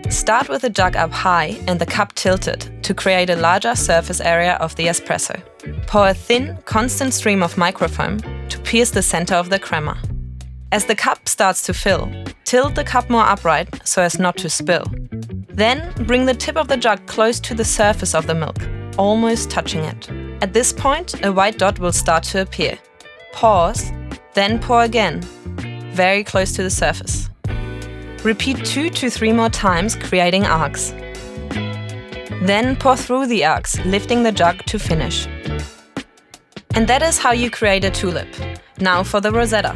Start with the jug up high and the cup tilted to create a larger surface area of the espresso. Pour a thin, constant stream of microfoam to pierce the center of the crema. As the cup starts to fill, tilt the cup more upright so as not to spill. Then bring the tip of the jug close to the surface of the milk, almost touching it. At this point, a white dot will start to appear. Pause, then pour again, very close to the surface. Repeat 2 to 3 more times, creating arcs. Then pour through the arcs, lifting the jug to finish. And that is how you create a tulip. Now for the Rosetta.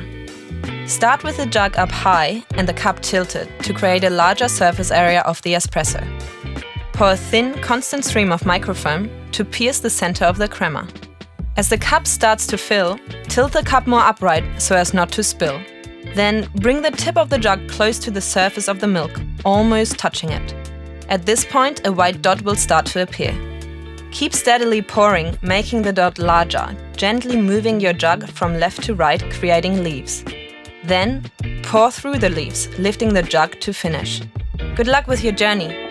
Start with the jug up high and the cup tilted to create a larger surface area of the espresso. Pour a thin, constant stream of microfoam to pierce the center of the crema. As the cup starts to fill, tilt the cup more upright so as not to spill. Then bring the tip of the jug close to the surface of the milk, almost touching it. At this point, a white dot will start to appear. Keep steadily pouring, making the dot larger, gently moving your jug from left to right, creating leaves. Then, pour through the leaves, lifting the jug to finish. Good luck with your journey!